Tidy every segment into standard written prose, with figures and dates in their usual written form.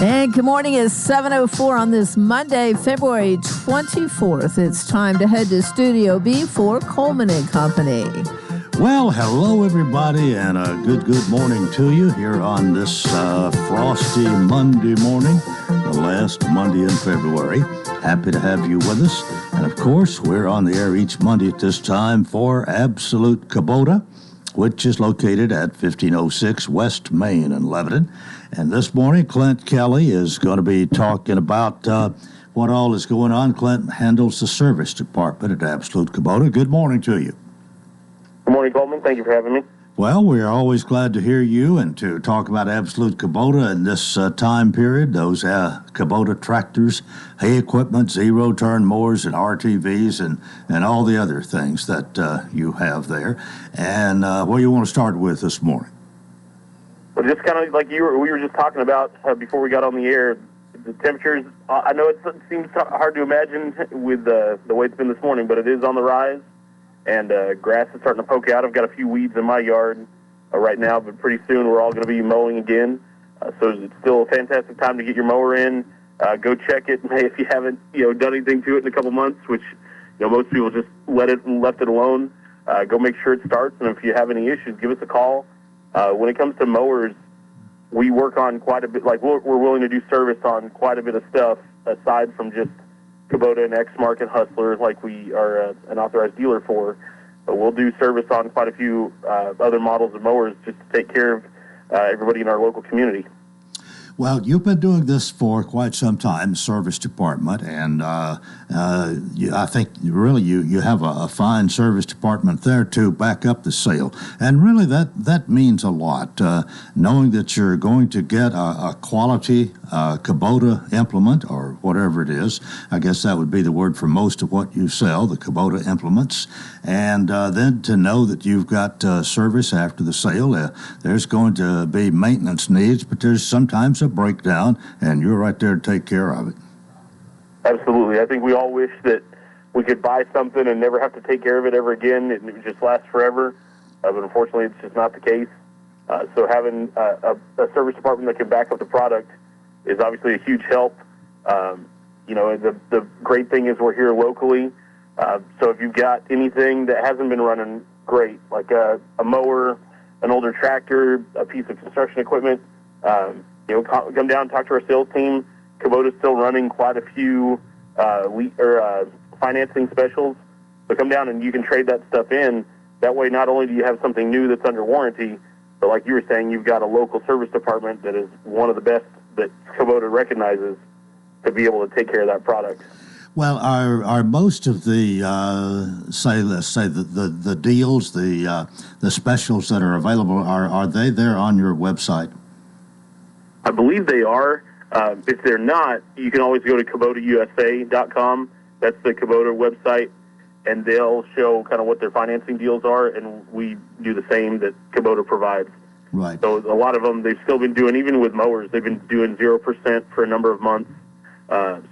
And good morning. It's 7:04 on this Monday, February 24th. It's time to head to Studio B for Coleman and Company. Well, hello, everybody, and a good morning to you here on this frosty Monday morning, the last Monday in February. Happy to have you with us. And, of course, we're on the air each Monday at this time for Absolute Kubota, which is located at 1506 West Main in Lebanon. And this morning, Clint Kelly is going to be talking about what all is going on. Clint handles the service department at Absolute Kubota. Good morning to you. Good morning, Coleman. Thank you for having me. Well, we are always glad to hear you and to talk about Absolute Kubota in this time period. Those Kubota tractors, hay equipment, zero-turn mowers, and RTVs, and all the other things that you have there. And what do you want to start with this morning? Well, just kind of like we were just talking about before we got on the air, the temperatures, I know it seems hard to imagine with the way it's been this morning, but it is on the rise, and grass is starting to poke out. I've got a few weeds in my yard right now, but pretty soon we're all going to be mowing again. So it's still a fantastic time to get your mower in. Go check it. Hey, if you haven't done anything to it in a couple months, which most people just left it alone, go make sure it starts. And if you have any issues, give us a call. When it comes to mowers, we work on quite a bit. Like we're willing to do service on quite a bit of stuff aside from just Kubota and X-Mark and Hustler, like we are an authorized dealer for. But we'll do service on quite a few other models of mowers just to take care of everybody in our local community. Well, you've been doing this for quite some time, service department, and I think really you have a fine service department there to back up the sale. And really that means a lot, knowing that you're going to get a quality Kubota implement or whatever it is. I guess that would be the word for most of what you sell, the Kubota implements. And then to know that you've got service after the sale. There's going to be maintenance needs, but there's sometimes a breakdown, and you're right there to take care of it. Absolutely. I think we all wish that we could buy something and never have to take care of it ever again, and it would just last forever. But unfortunately, it's just not the case. So having a service department that can back up the product is obviously a huge help. The great thing is we're here locally. So if you've got anything that hasn't been running great, like a mower, an older tractor, a piece of construction equipment, come down and talk to our sales team. Kubota's still running quite a few financing specials. So come down and you can trade that stuff in. That way, not only do you have something new that's under warranty, but like you were saying, you've got a local service department that is one of the best that Kubota recognizes to be able to take care of that product. Well, are most of the the deals, the specials that are available, are they there on your website? I believe they are. If they're not, you can always go to KubotaUSA.com. That's the Kubota website, and they'll show kind of what their financing deals are, and we do the same that Kubota provides. Right. So a lot of them, they've still been doing, even with mowers, they've been doing 0% for a number of months.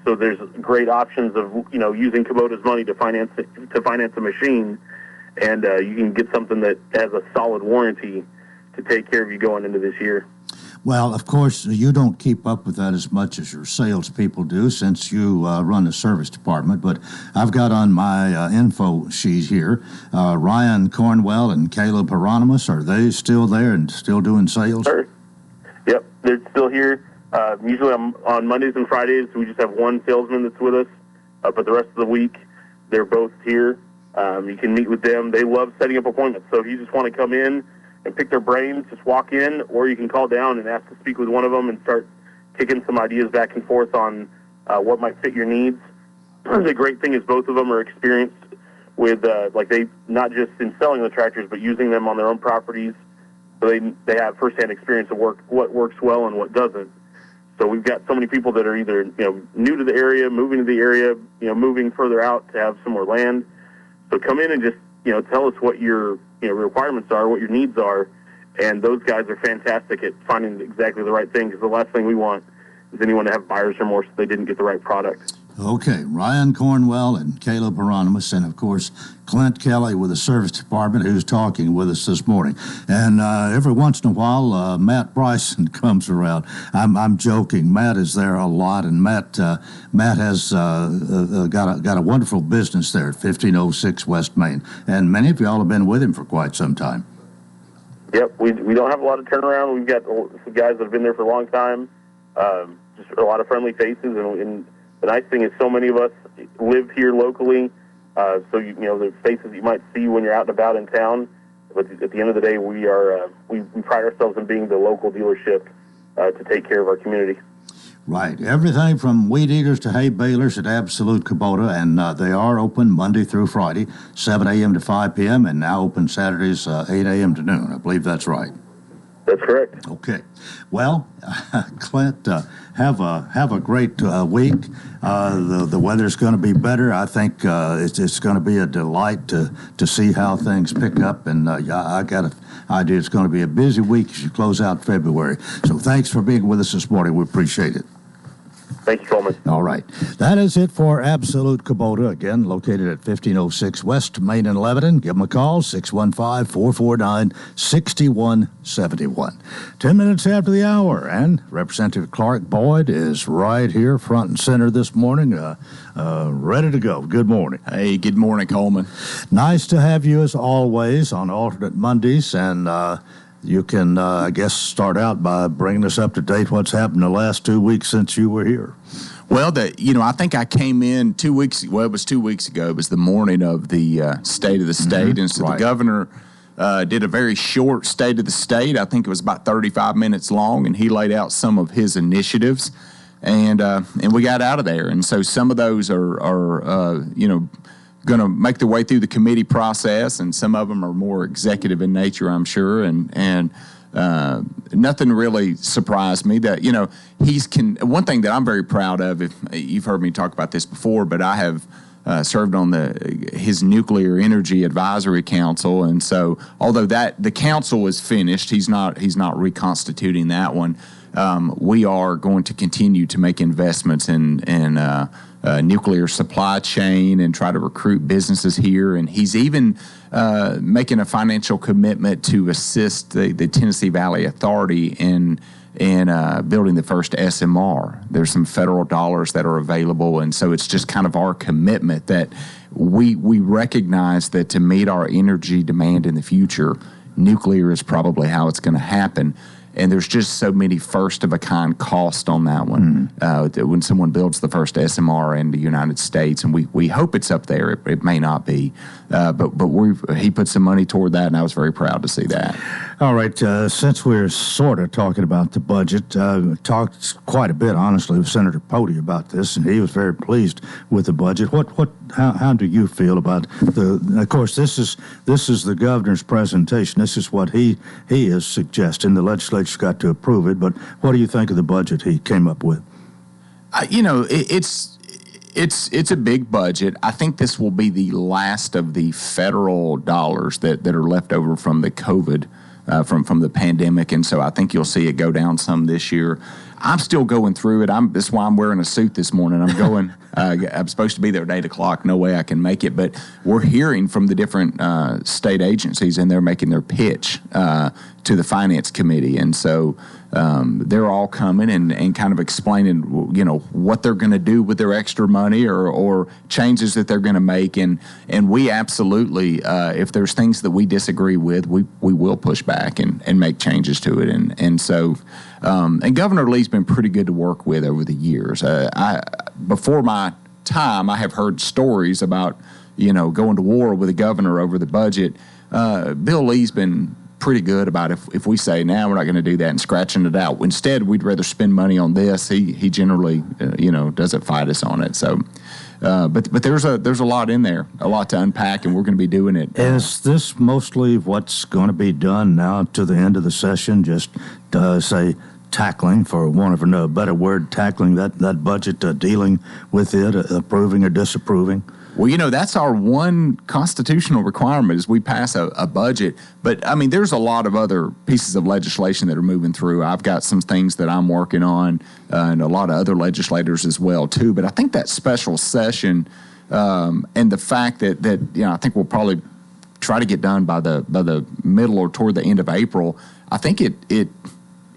So there's great options of using Kubota's money to finance a machine, and you can get something that has a solid warranty to take care of you going into this year. Well, of course, you don't keep up with that as much as your salespeople do since you run the service department, but I've got on my info sheet here, Ryan Cornwell and Caleb Hieronymus. Are they still there and still doing sales? Sure. Yep, they're still here. Usually on Mondays and Fridays, we just have one salesman that's with us, but the rest of the week, they're both here. You can meet with them. They love setting up appointments, so if you just want to come in and pick their brains, just walk in, or you can call down and ask to speak with one of them and start kicking some ideas back and forth on what might fit your needs. The great thing is both of them are experienced with, they not just in selling the tractors, but using them on their own properties. So they have firsthand experience of what works well and what doesn't. So we've got so many people that are either new to the area, moving to the area, moving further out to have some more land. So come in and just tell us what your requirements are, what your needs are, and those guys are fantastic at finding exactly the right thing. Because the last thing we want does anyone have buyer's remorse if they didn't get the right product? Okay, Ryan Cornwell and Caleb Hieronymus, and of course Clint Kelly with the service department, who's talking with us this morning. And every once in a while, Matt Bryson comes around. I'm joking. Matt is there a lot, and Matt has got a wonderful business there at 1506 West Main, and many of y'all have been with him for quite some time. Yep, we don't have a lot of turnaround. We've got some guys that have been there for a long time. Just a lot of friendly faces, and the nice thing is so many of us live here locally, so you know the faces you might see when you're out and about in town. But at the end of the day, we pride ourselves in being the local dealership to take care of our community. Right. Everything from weed eaters to hay balers at Absolute Kubota, and they are open Monday through Friday, 7 a.m. to 5 p.m., and now open Saturdays, 8 a.m. to noon. I believe that's right. That's correct. Okay. Well, Clint, have a great week. The weather's going to be better. I think it's going to be a delight to see how things pick up, and I got an idea it's going to be a busy week as you close out February. So thanks for being with us this morning. We appreciate it. Thank you, Coleman. All right. That is it for Absolute Kubota, again, located at 1506 West Main in Lebanon. Give them a call, 615-449-6171. 10 minutes after the hour, and Representative Clark Boyd is right here, front and center this morning, ready to go. Good morning. Hey, good morning, Coleman. Nice to have you, as always, on alternate Mondays, and you can, I guess, start out by bringing us up to date what's happened the last 2 weeks since you were here. Well, I think I came in 2 weeks. Well, it was 2 weeks ago. It was the morning of the State of the State, and so right. The governor did a very short State of the State. I think it was about 35 minutes long, and he laid out some of his initiatives, and we got out of there. And so some of those are going to make their way through the committee process, and some of them are more executive in nature, I'm sure, and nothing really surprised me. That one thing that I'm very proud of, if you've heard me talk about this before, but I have served on his Nuclear Energy Advisory Council, and so although the council is finished, he's not reconstituting that one. We are going to continue to make investments in nuclear supply chain and try to recruit businesses here. And he's even making a financial commitment to assist the Tennessee Valley Authority in building the first SMR. There's some federal dollars that are available, and so it's just kind of our commitment that we recognize that to meet our energy demand in the future, nuclear is probably how it's going to happen. And there's just so many first-of-a-kind cost on that one. When someone builds the first SMR in the United States, and we hope it's up there. It may not be, but he put some money toward that, and I was very proud to see that. All right, since we're sort of talking about the budget, talked quite a bit, honestly, with Senator Pody about this, and he was very pleased with the budget. How do you feel about of course, this is the governor's presentation. This is what he is suggesting. The legislature's got to approve it, but what do you think of the budget he came up with? It's a big budget. I think this will be the last of the federal dollars that are left over from the COVID, from the pandemic, and so I think you'll see it go down some this year. I'm still going through it. That's why I'm wearing a suit this morning. I'm going. I'm supposed to be there at 8 o'clock. No way I can make it, but we're hearing from the different state agencies, and they're making their pitch to the Finance Committee, and so they're all coming and kind of explaining, what they're going to do with their extra money or changes that they're going to make, and we absolutely, if there's things that we disagree with, we will push back and make changes to it, and so. And Governor Lee's been pretty good to work with over the years. Before my time, I have heard stories about, going to war with the governor over the budget. Bill Lee's been pretty good about if we say, we're not going to do that, and scratching it out. Instead, we'd rather spend money on this. He generally, doesn't fight us on it. So, but there's a lot in there, a lot to unpack, and we're going to be doing it. Is this mostly what's going to be done now to the end of the session? Just say tackling, for want of a better word, tackling that budget, dealing with it, approving or disapproving? Well, that's our one constitutional requirement is we pass a budget. But, I mean, there's a lot of other pieces of legislation that are moving through. I've got some things that I'm working on and a lot of other legislators as well, too. But I think that special session and the fact that I think we'll probably try to get done by the middle or toward the end of April, I think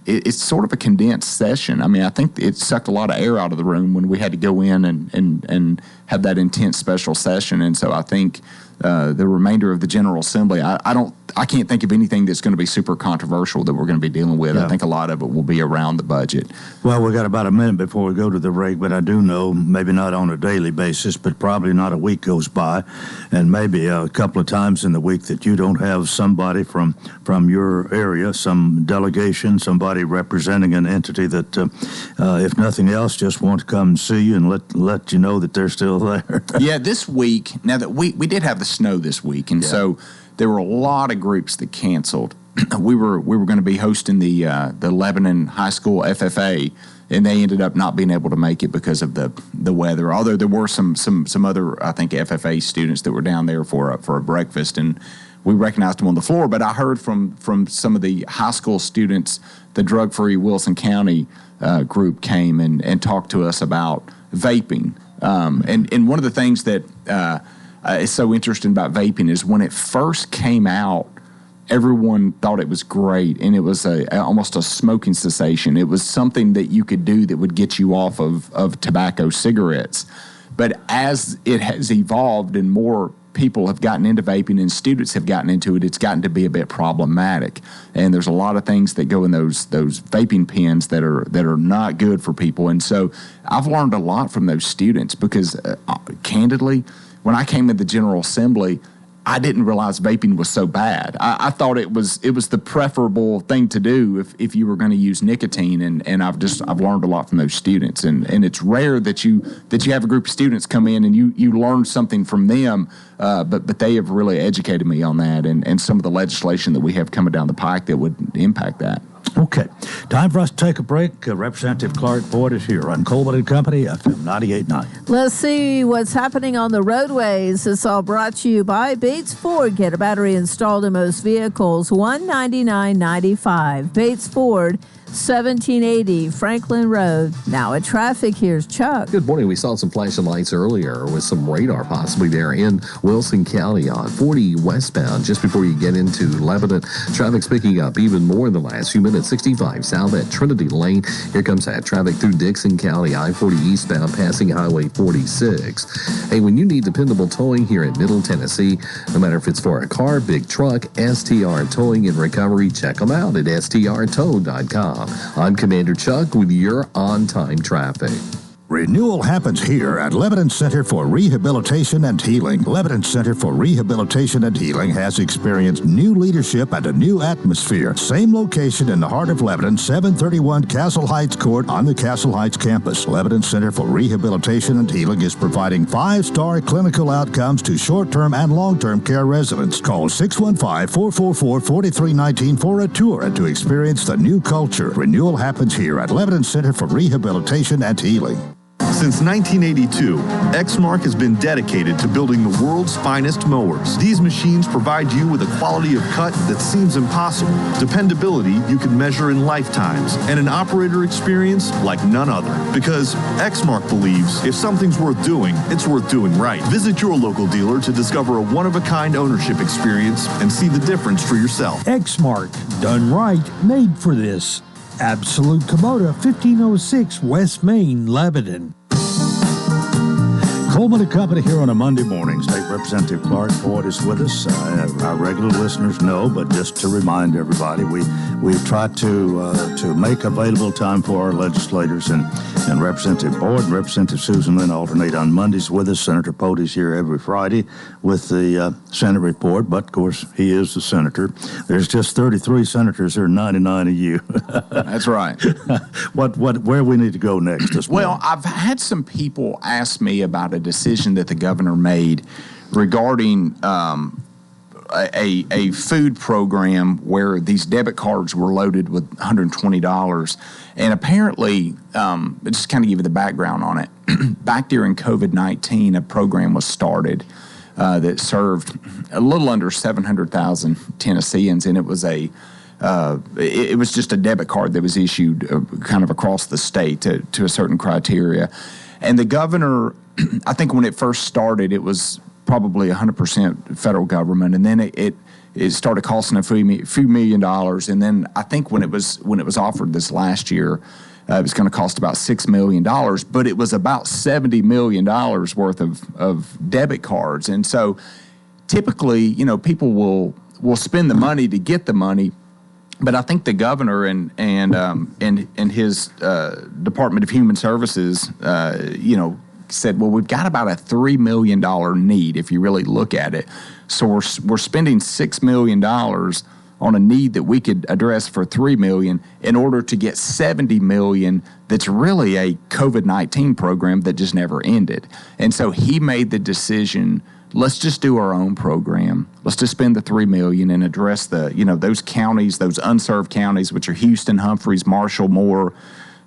it's sort of a condensed session. I mean, I think it sucked a lot of air out of the room when we had to go in and have that intense special session. And so I think the remainder of the General Assembly, I can't think of anything that's going to be super controversial that we're going to be dealing with. Yeah. I think a lot of it will be around the budget. Well, we got about a minute before we go to the break, but I do know, maybe not on a daily basis, but probably not a week goes by, and maybe a couple of times in the week that you don't have somebody from your area, some delegation, somebody representing an entity that, if nothing else, just want to come and see you and let you know that they're still there. Yeah, this week, now that we did have the snow this week, and so there were a lot of groups that canceled. We were going to be hosting the Lebanon High School FFA, and they ended up not being able to make it because of the weather. Although there were some other, I think, FFA students that were down there for a breakfast, and we recognized them on the floor. But I heard from some of the high school students, the Drug Free Wilson County group came and talked to us about vaping. And one of the things that is so interesting about vaping is when it first came out, everyone thought it was great, and it was almost a smoking cessation. It was something that you could do that would get you off of tobacco cigarettes. But as it has evolved and more people have gotten into vaping and students have gotten into it, it's gotten to be a bit problematic. And there's a lot of things that go in those vaping pens that are not good for people. And so I've learned a lot from those students because, candidly, when I came to the General Assembly, I didn't realize vaping was so bad. I thought it was the preferable thing to do if you were going to use nicotine, and I've learned a lot from those students, and it's rare that you have a group of students come in and you learn something from them, but they have really educated me on that and some of the legislation that we have coming down the pike that would impact that. Okay, time for us to take a break. Representative Clark Boyd is here on Coleman and Company, FM 98.9. Let's see what's happening on the roadways. It's all brought to you by Bates Ford. Get a battery installed in most vehicles, $199.95. Bates Ford, 1780 Franklin Road. Now at traffic, here's Chuck. Good morning. We saw some flashing lights earlier with some radar possibly there in Wilson County on 40 westbound just before you get into Lebanon. Traffic's picking up even more in the last few minutes. 65 south at Trinity Lane. Here comes that traffic through Dixon County. I-40 eastbound passing Highway 46. Hey, when you need dependable towing here in Middle Tennessee, no matter if it's for a car, big truck, STR Towing and Recovery, check them out at strtow.com. I'm Commander Chuck with your on-time traffic. Renewal happens here at Lebanon Center for Rehabilitation and Healing. Lebanon Center for Rehabilitation and Healing has experienced new leadership and a new atmosphere. Same location in the heart of Lebanon, 731 Castle Heights Court on the Castle Heights campus. Lebanon Center for Rehabilitation and Healing is providing 5-star clinical outcomes to short-term and long-term care residents. Call 615-444-4319 for a tour and to experience the new culture. Renewal happens here at Lebanon Center for Rehabilitation and Healing. Since 1982, Exmark has been dedicated to building the world's finest mowers. These machines provide you with a quality of cut that seems impossible, dependability you can measure in lifetimes, and an operator experience like none other. Because Exmark believes if something's worth doing, it's worth doing right. Visit your local dealer to discover a one-of-a-kind ownership experience and see the difference for yourself. Exmark, done right, made for this. Absolute Kubota, 1506 West Main, Lebanon. Coleman and Company here on a Monday morning. State Representative Clark Boyd is with us. Our regular listeners know, but just to remind everybody, we've tried to make available time for our legislators, and Representative Boyd and Representative Susan Lynn alternate on Mondays with us. Senator Pote's here every Friday with the Senate report, but of course he is the senator. There's just 33 senators. There are 99 of you. That's right. Where we need to go next this morning? Well, I've had some people ask me about a decision that the governor made regarding a food program where these debit cards were loaded with $120. And apparently, just kind of give you the background on it, back during COVID-19, a program was started that served a little under 700,000 Tennesseans, and it was it was just a debit card that was issued kind of across the state to a certain criteria. And the governor, I think when it first started, it was probably 100% federal government, and then it started costing a few $1 million. And then I think when it was offered this last year, it was going to cost about $6 million, but it was about $70 million worth of debit cards. And so typically, people will spend the money to get the money. But I think the governor and his Department of Human Services, said, well, we've got about a $3 million need if you really look at it. So we're spending $6 million on a need that we could address for $3 million in order to get $70 million that's really a COVID-19 program that just never ended. And so he made the decision, let's just do our own program. Let's just spend the $3 million and address those counties, those unserved counties, which are Houston, Humphreys, Marshall, Moore,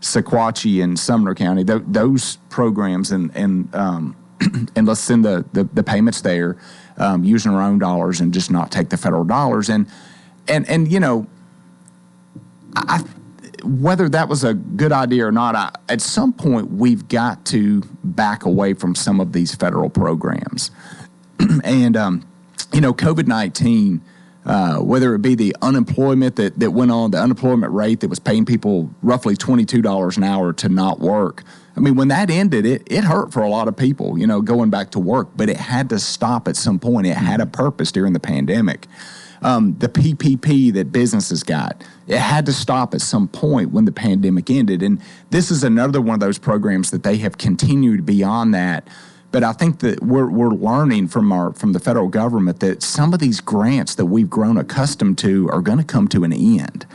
Sequatchie, and Sumner County. Those programs and let's send the payments there using our own dollars and just not take the federal dollars. And whether that was a good idea or not, at some point we've got to back away from some of these federal programs. And, COVID-19, whether it be the unemployment that went on, the unemployment rate that was paying people roughly $22 an hour to not work. I mean, when that ended, it hurt for a lot of people, going back to work, but it had to stop at some point. It had a purpose during the pandemic. The PPP that businesses got, it had to stop at some point when the pandemic ended. And this is another one of those programs that they have continued beyond that. But I think that we're learning from the federal government that some of these grants that we've grown accustomed to are going to come to an end.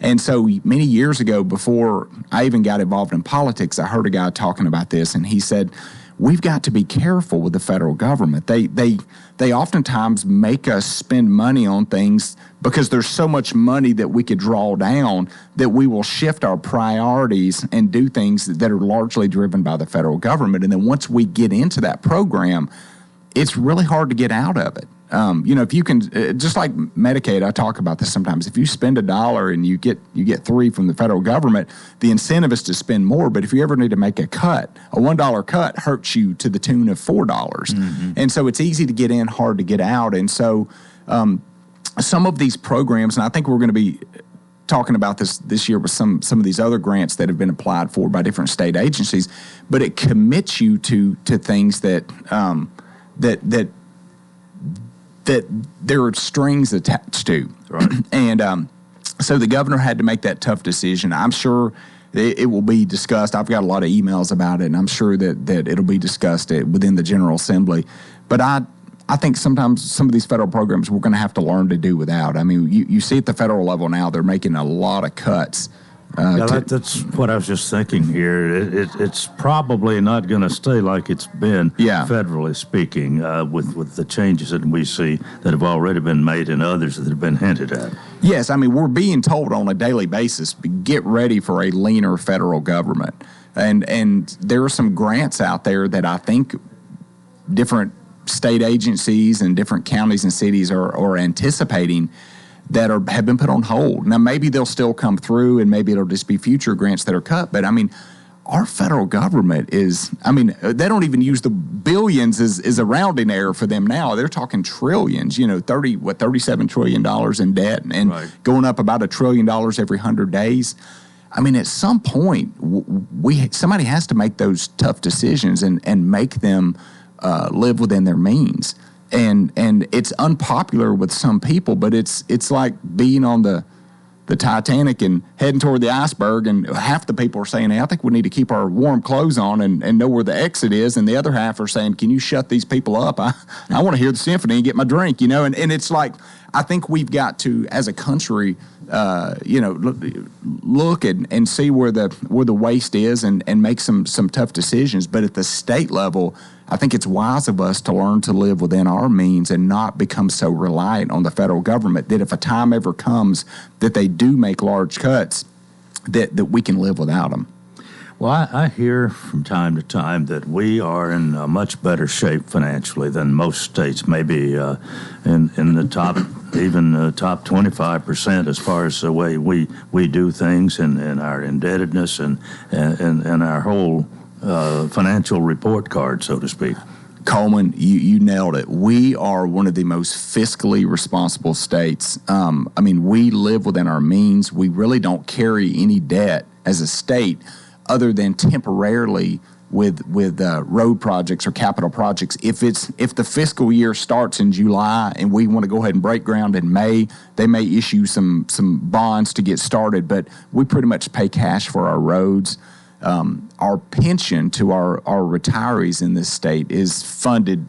And so many years ago, before I even got involved in politics, I heard a guy talking about this, and he said, we've got to be careful with the federal government. They oftentimes make us spend money on things because there's so much money that we could draw down that we will shift our priorities and do things that are largely driven by the federal government. And then once we get into that program, it's really hard to get out of it. If you can, just like Medicaid, I talk about this sometimes. If you spend $1 and you get $3 from the federal government, the incentive is to spend more. But if you ever need to make a cut, a $1 cut hurts you to the tune of $4. Mm-hmm. And so it's easy to get in, hard to get out. And so some of these programs, and I think we're going to be talking about this year with some of these other grants that have been applied for by different state agencies, but it commits you to things that there are strings attached to. Right. And so the governor had to make that tough decision. I'm sure it will be discussed. I've got a lot of emails about it, and I'm sure that it'll be discussed within the General Assembly. But I think sometimes some of these federal programs we're going to have to learn to do without. I mean, you see at the federal level now, they're making a lot of cuts. That's what I was just thinking here. It's probably not going to stay like it's been, federally speaking, with the changes that we see that have already been made and others that have been hinted at. Yes, I mean, we're being told on a daily basis, get ready for a leaner federal government. And there are some grants out there that I think different state agencies and different counties and cities are anticipating that have been put on hold. Now, maybe they'll still come through, and maybe it'll just be future grants that are cut. But, I mean, our federal government they don't even use the billions as a rounding error for them now. They're talking trillions, $37 trillion in debt and right. Going up about $1 trillion every 100 days. I mean, at some point, somebody has to make those tough decisions and make them live within their means. And it's unpopular with some people, but it's like being on the Titanic and heading toward the iceberg, and half the people are saying, hey, I think we need to keep our warm clothes on and know where the exit is, and the other half are saying, can you shut these people up? I want to hear the symphony and get my drink, and it's like, I think we've got to, as a country, look and see where the waste is and make some tough decisions. But at the state level, I think it's wise of us to learn to live within our means and not become so reliant on the federal government that if a time ever comes that they do make large cuts, that we can live without them. Well, I hear from time to time that we are in a much better shape financially than most states, maybe in the top, even top 25% as far as the way we do things and our indebtedness and our whole financial report card, so to speak. Coleman, you nailed it. We are one of the most fiscally responsible states. We live within our means. We really don't carry any debt as a state other than temporarily with road projects or capital projects. If the fiscal year starts in July and we want to go ahead and break ground in May, they may issue some bonds to get started, but we pretty much pay cash for our roads. Our pension to our retirees in this state is funded,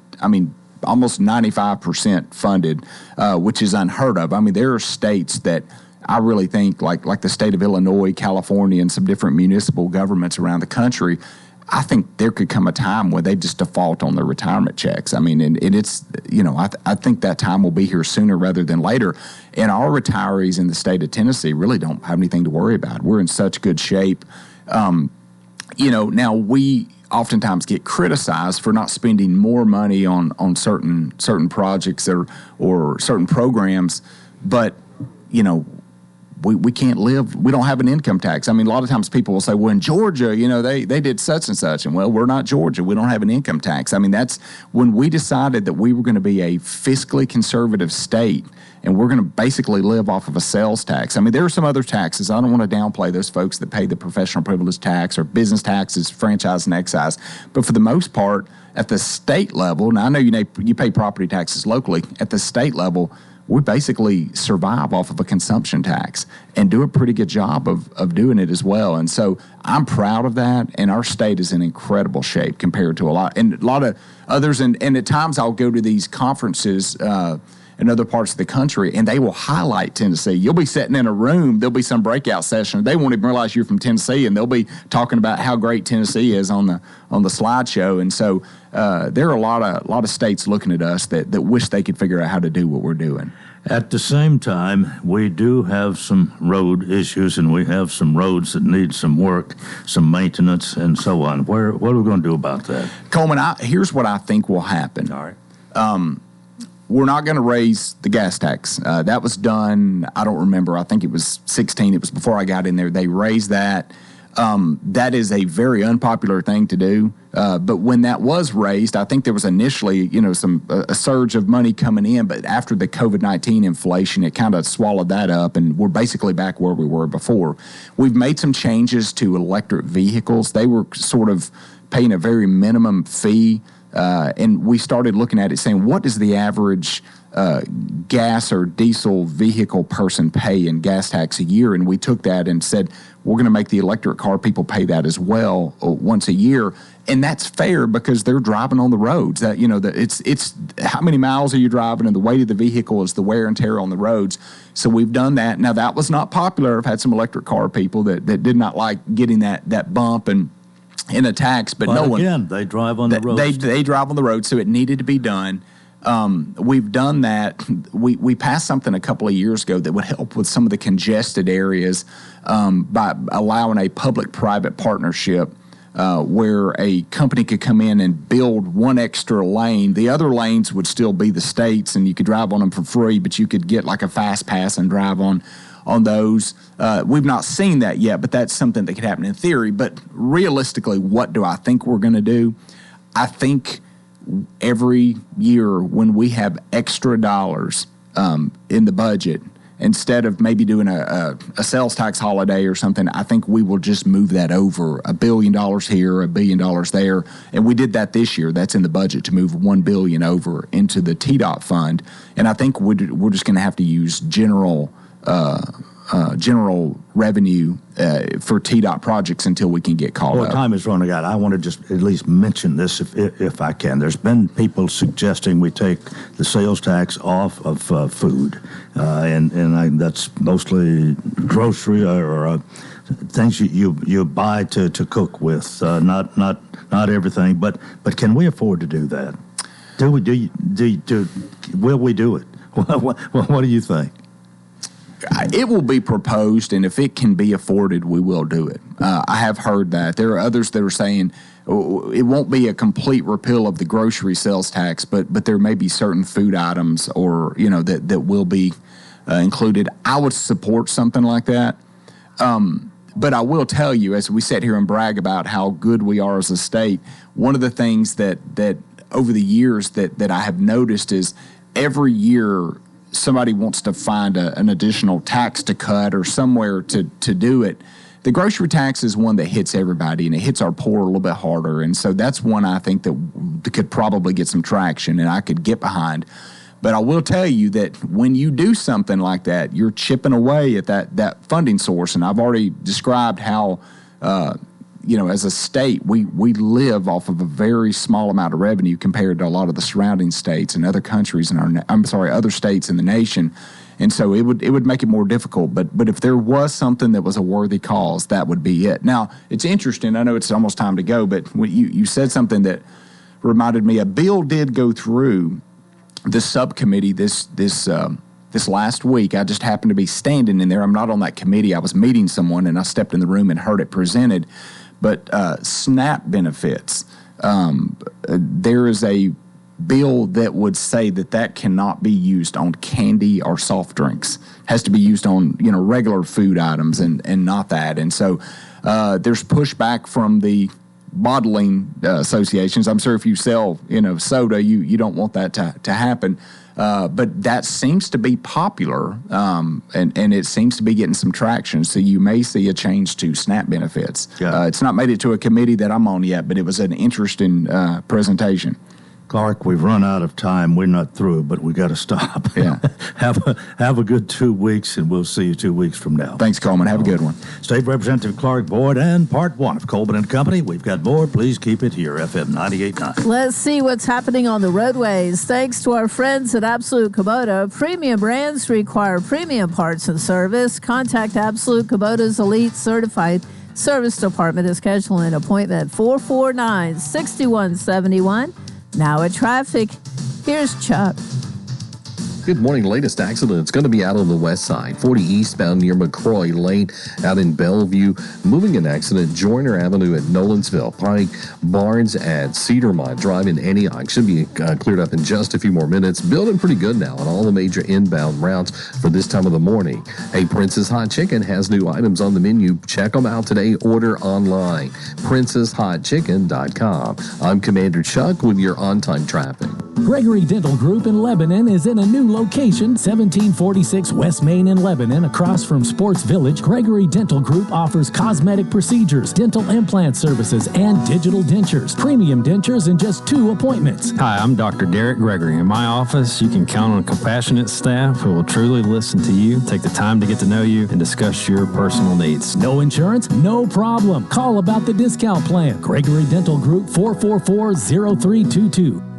almost 95% funded, which is unheard of. There are states that I really think, like the state of Illinois, California, and some different municipal governments around the country, I think there could come a time where they just default on their retirement checks. And it's, I think that time will be here sooner rather than later. And our retirees in the state of Tennessee really don't have anything to worry about. We're in such good shape. Now we oftentimes get criticized for not spending more money on certain projects or certain programs, but we can't live. We don't have an income tax. A lot of times people will say, well, in Georgia, they did such and such. And, well, we're not Georgia. We don't have an income tax. That's when we decided that we were going to be a fiscally conservative state and we're going to basically live off of a sales tax. There are some other taxes. I don't want to downplay those folks that pay the professional privilege tax or business taxes, franchise and excise. But for the most part, at the state level, now I know you pay property taxes locally. At the state level, we basically survive off of a consumption tax and do a pretty good job of doing it as well. And so I'm proud of that, and our state is in incredible shape compared to a lot of others. And at times I'll go to these conferences in other parts of the country, and they will highlight Tennessee. You'll be sitting in a room, there'll be some breakout session. They won't even realize you're from Tennessee, and they'll be talking about how great Tennessee is on the slideshow. And so there are a lot of states looking at us that wish they could figure out how to do what we're doing. At the same time, we do have some road issues, and we have some roads that need some work, some maintenance, and so on. What are we going to do about that? Coleman, here's what I think will happen. All right. We're not going to raise the gas tax. That was done, I don't remember, I think it was 2016. It was before I got in there. They raised that. That is a very unpopular thing to do. But when that was raised, I think there was initially, a surge of money coming in. But after the COVID-19 inflation, it kind of swallowed that up, and we're basically back where we were before. We've made some changes to electric vehicles. They were sort of paying a very minimum fee. And we started looking at it saying, what does the average gas or diesel vehicle person pay in gas tax a year? And we took that and said, we're going to make the electric car people pay that as well once a year. And that's fair because they're driving on the roads. That it's how many miles are you driving, and the weight of the vehicle is the wear and tear on the roads. So we've done that. Now, that was not popular. I've had some electric car people that did not like getting that bump and in a tax, but no one. Again, they drive on the road. They drive on the road, so it needed to be done. We've done that. We passed something a couple of years ago that would help with some of the congested areas by allowing a public-private partnership where a company could come in and build one extra lane. The other lanes would still be the state's, and you could drive on them for free, but you could get like a fast pass and drive on those. We've not seen that yet, but that's something that could happen in theory. But realistically, what do I think we're going to do? I think every year when we have extra dollars in the budget, instead of maybe doing a sales tax holiday or something, I think we will just move that over $1 billion here, $1 billion there. And we did that this year. That's in the budget to move $1 billion over into the TDOT fund. And I think we're just going to have to use general revenue for TDOT projects until we can get called up. Well, time is running out. I want to just at least mention this if I can. There's been people suggesting we take the sales tax off of food, and that's mostly grocery or things you buy to cook with, not everything, but can we afford to do that? Will we do it? What do you think? It will be proposed, and if it can be afforded, we will do it. I have heard that. There are others that are saying it won't be a complete repeal of the grocery sales tax, but there may be certain food items or that will be included. I would support something like that. But I will tell you, as we sit here and brag about how good we are as a state, one of the things that over the years that I have noticed is every year somebody wants to find an additional tax to cut or somewhere to do it. The grocery tax is one that hits everybody, and it hits our poor a little bit harder. And so that's one I think that could probably get some traction and I could get behind. But I will tell you that when you do something like that, you're chipping away at that funding source. And I've already described how, as a state, we live off of a very small amount of revenue compared to a lot of the surrounding states and other countries other states in the nation. And so it would make it more difficult. But if there was something that was a worthy cause, that would be it. Now, it's interesting. I know it's almost time to go, but when you said something that reminded me. A bill did go through the subcommittee this last week. I just happened to be standing in there. I'm not on that committee. I was meeting someone, and I stepped in the room and heard it presented. But SNAP benefits, there is a bill that would say that cannot be used on candy or soft drinks. It has to be used on regular food items and not that. And so there's pushback from the bottling associations. I'm sure if you sell soda, you don't want that to happen. But that seems to be popular, and it seems to be getting some traction. So you may see a change to SNAP benefits. Yeah. It's not made it to a committee that I'm on yet, but it was an interesting presentation. Clark, we've run out of time. We're not through, but we got to stop. Yeah. Have a good 2 weeks, and we'll see you 2 weeks from now. Thanks, Coleman. Have a good one. State Representative Clark Boyd and Part 1 of Coleman and Company. We've got more. Please keep it here, FM 98.9. Let's see what's happening on the roadways. Thanks to our friends at Absolute Kubota, premium brands require premium parts and service. Contact Absolute Kubota's Elite Certified Service Department to schedule an appointment 449-6171. Now at traffic, here's Chuck. Good morning. Latest accident. It's going to be out on the west side. 40 eastbound near McCroy Lane out in Bellevue. Moving an accident. Joyner Avenue at Nolensville. Pike Barnes at Cedarmont Drive in Antioch. Should be cleared up in just a few more minutes. Building pretty good now on all the major inbound routes for this time of the morning. Hey, Princess Hot Chicken has new items on the menu. Check them out today. Order online. PrincessHotChicken.com. I'm Commander Chuck with your on-time traffic. Gregory Dental Group in Lebanon is in a new location, 1746 West Main in Lebanon, across from Sports Village. Gregory Dental Group offers cosmetic procedures, dental implant services, and digital dentures. Premium dentures in just 2 appointments. Hi, I'm Dr. Derek Gregory. In my office, you can count on a compassionate staff who will truly listen to you, take the time to get to know you, and discuss your personal needs. No insurance? No problem. Call about the discount plan. Gregory Dental Group, 444-0322.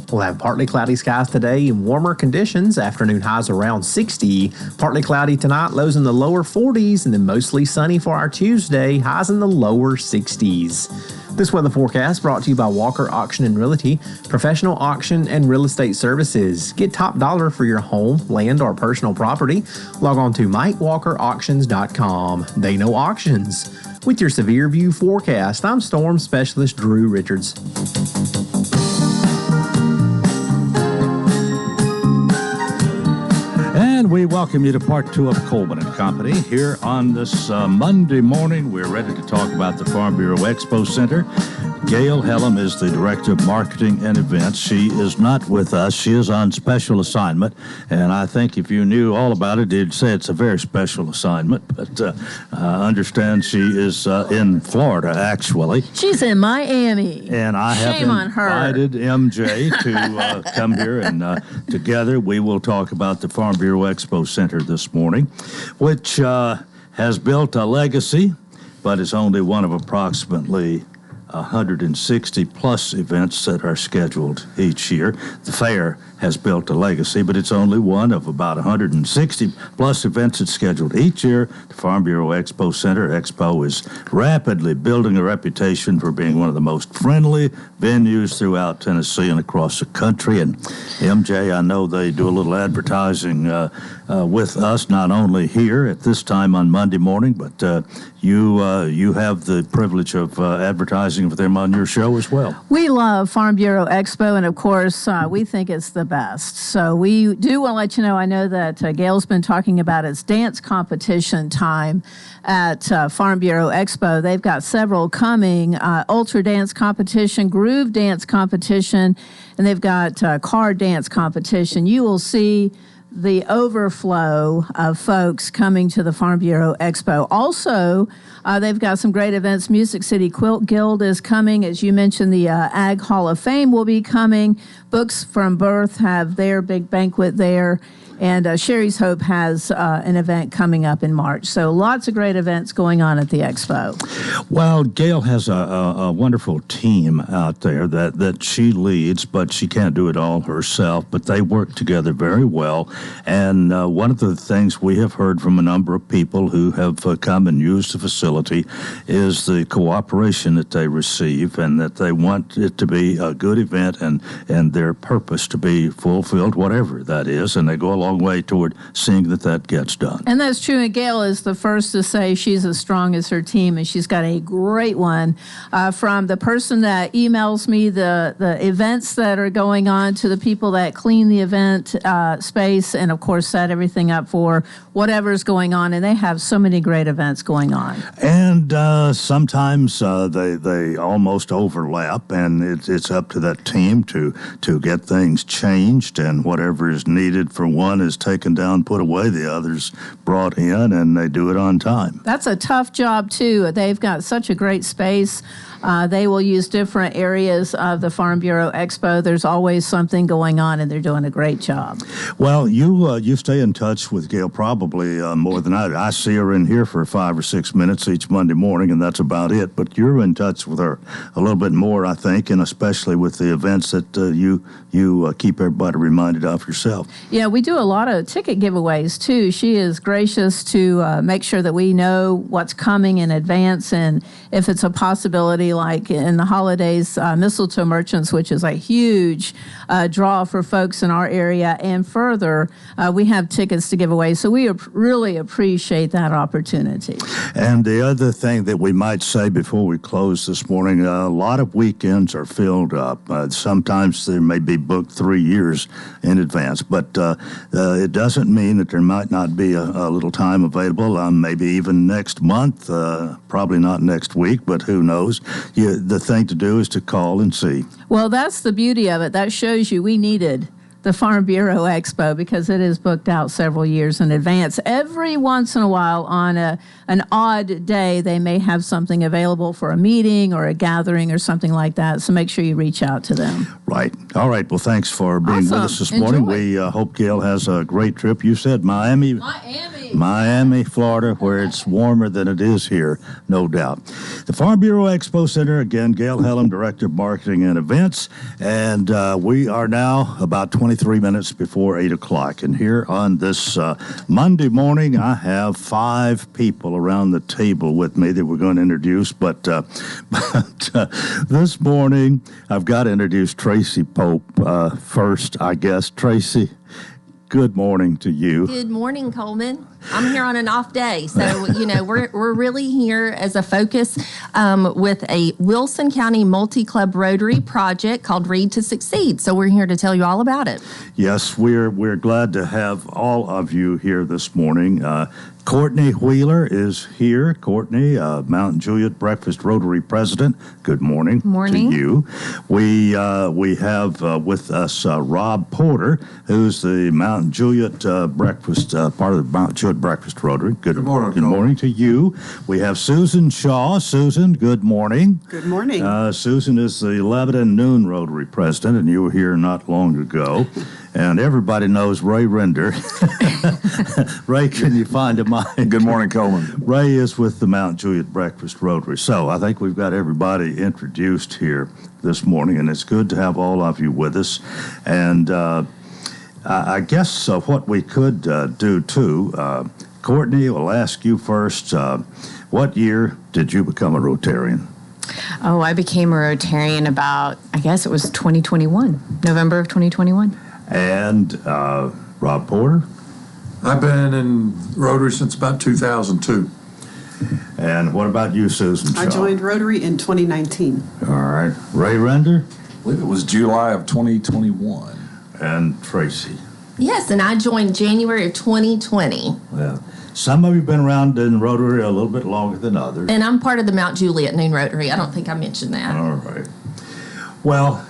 We'll have partly cloudy skies today and warmer conditions. Afternoon highs around 60. Partly cloudy tonight, lows in the lower 40s, and then mostly sunny for our Tuesday, highs in the lower 60s. This weather forecast brought to you by Walker Auction and Realty, professional auction and real estate services. Get top dollar for your home, land, or personal property. Log on to MikeWalkerAuctions.com. They know auctions. With your Severe View forecast, I'm Storm Specialist Drew Richards. And we welcome you to Part 2 of Coleman and Company. Here on this Monday morning, we're ready to talk about the Farm Bureau Expo Center. Gail Hellam is the Director of Marketing and Events. She is not with us. She is on special assignment. And I think if you knew all about it, you'd say it's a very special assignment. But I understand she is in Florida, actually. She's in Miami. And I have invited MJ to come here, and together we will talk about the Farm Bureau Expo Center this morning, which has built a legacy, but is only one of approximately 160 plus events that are scheduled each year. The fair has built a legacy, but it's only one of about 160 plus events that's scheduled each year. The Farm Bureau Expo Center. Expo is rapidly building a reputation for being one of the most friendly venues throughout Tennessee and across the country. And MJ, I know they do a little advertising with us, not only here at this time on Monday morning, but you have the privilege of advertising for them on your show as well. We love Farm Bureau Expo, and of course, we think it's the best. So we do want to let you know, I know that Gail's been talking about its dance competition time at Farm Bureau Expo. They've got several coming, ultra dance competition, groove dance competition, and they've got car dance competition. You will see the overflow of folks coming to the Farm Bureau Expo. Also, they've got some great events. Music City Quilt Guild is coming. As you mentioned, the Ag Hall of Fame will be coming. Books from Birth have their big banquet there. And Sherry's Hope has an event coming up in March. So lots of great events going on at the Expo. Well, Gail has a wonderful team out there that she leads, but she can't do it all herself. But they work together very well. And one of the things we have heard from a number of people who have come and used the facility is the cooperation that they receive, and that they want it to be a good event and their purpose to be fulfilled, whatever that is. And they go along way toward seeing that gets done. And that's true. And Gail is the first to say she's as strong as her team, and she's got a great one from the person that emails me the events that are going on to the people that clean the event space and, of course, set everything up for whatever's going on. And they have so many great events going on. And sometimes they almost overlap, and it's up to that team to get things changed, and whatever is needed for one is taken down, put away, the others brought in, and they do it on time. That's a tough job, too. They've got such a great space. They will use different areas of the Farm Bureau Expo. There's always something going on, and they're doing a great job. Well, you stay in touch with Gail probably more than I do. I see her in here for 5 or 6 minutes each Monday morning, and that's about it. But you're in touch with her a little bit more, I think, and especially with the events that you keep everybody reminded of yourself. Yeah, we do a lot of ticket giveaways, too. She is gracious to make sure that we know what's coming in advance, and if it's a possibility, like in the holidays, Mistletoe Merchants, which is a huge draw for folks in our area, and further, we have tickets to give away. So we really appreciate that opportunity. And the other thing that we might say before we close this morning, a lot of weekends are filled up. Sometimes they may be booked 3 years in advance, but it doesn't mean that there might not be a little time available, maybe even next month, probably not next week, but who knows. The thing to do is to call and see. Well, that's the beauty of it. That shows you we needed the Farm Bureau Expo because it is booked out several years in advance. Every once in a while on an odd day, they may have something available for a meeting or a gathering or something like that. So make sure you reach out to them. Right. All right. Well, thanks for being with us this morning. We hope Gail has a great trip. You said Miami, Florida, where it's warmer than it is here, no doubt. The Farm Bureau Expo Center, again, Gail Hellam, Director of Marketing and Events. And we are now about 23 minutes before 8 o'clock. And here on this Monday morning, I have 5 people around the table with me that we're going to introduce. But this morning, I've got to introduce Tracy Pope first, I guess. Tracy, good morning to you. Good morning, Coleman. I'm here on an off day, so we're really here as a focus with a Wilson County multi-club Rotary project called Read to Succeed. So we're here to tell you all about it. Yes, we're glad to have all of you here this morning. Courtney Wheeler is here. Courtney, Mount Juliet Breakfast Rotary President. Good morning, morning to you. We have with us Rob Porter, who's the Mount Juliet Breakfast part of the Mount Juliet Breakfast Rotary. Good morning. Good morning to you. We have Susan Shaw. Susan, good morning. Good morning. Susan is the Lebanon Noon Rotary President, and you were here not long ago. And everybody knows Ray Render. Ray, can you find him? Good morning, Coleman. Ray is with the Mount Juliet Breakfast Rotary. So I think we've got everybody introduced here this morning, and it's good to have all of you with us. And I guess what we could do, too, Courtney, we'll ask you first. What year did you become a Rotarian? Oh, I became a Rotarian about, I guess it was 2021, November of 2021. And Rob Porter? I've been in Rotary since about 2002. And what about you, Susan Shaw? I joined Rotary in 2019. All right. Ray Render? I believe it was July of 2021. And Tracy? Yes, and I joined January of 2020. Yeah. Some of you have been around in Rotary a little bit longer than others. And I'm part of the Mount Juliet Noon Rotary. I don't think I mentioned that. All right. Well,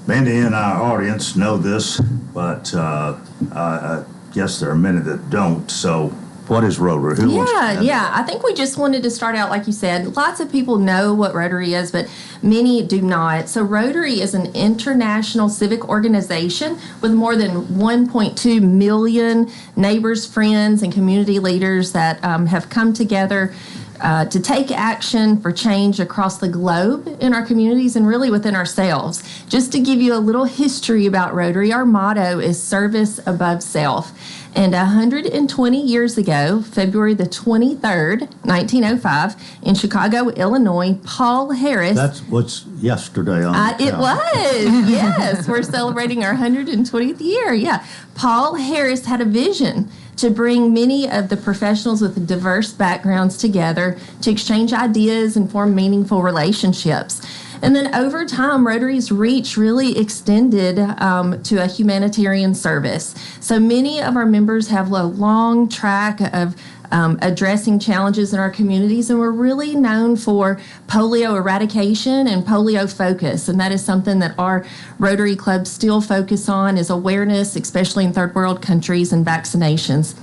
many in our audience know this, but I guess there are many that don't. So what is Rotary? Who wants to I think we just wanted to start out, like you said, lots of people know what Rotary is, but many do not. So Rotary is an international civic organization with more than 1.2 million neighbors, friends, and community leaders that have come together to take action for change across the globe in our communities and really within ourselves. Just to give you a little history about Rotary, our motto is service above self. And 120 years ago, February the 23rd, 1905, in Chicago, Illinois, Paul Harris. That's what's yesterday on It was, yes. We're celebrating our 120th year, yeah. Paul Harris had a vision to bring many of the professionals with diverse backgrounds together to exchange ideas and form meaningful relationships. And then over time, Rotary's reach really extended to a humanitarian service. So many of our members have a long track of addressing challenges in our communities, and we're really known for polio eradication and polio focus, and that is something that our Rotary clubs still focus on, is awareness, especially in third world countries, and vaccinations.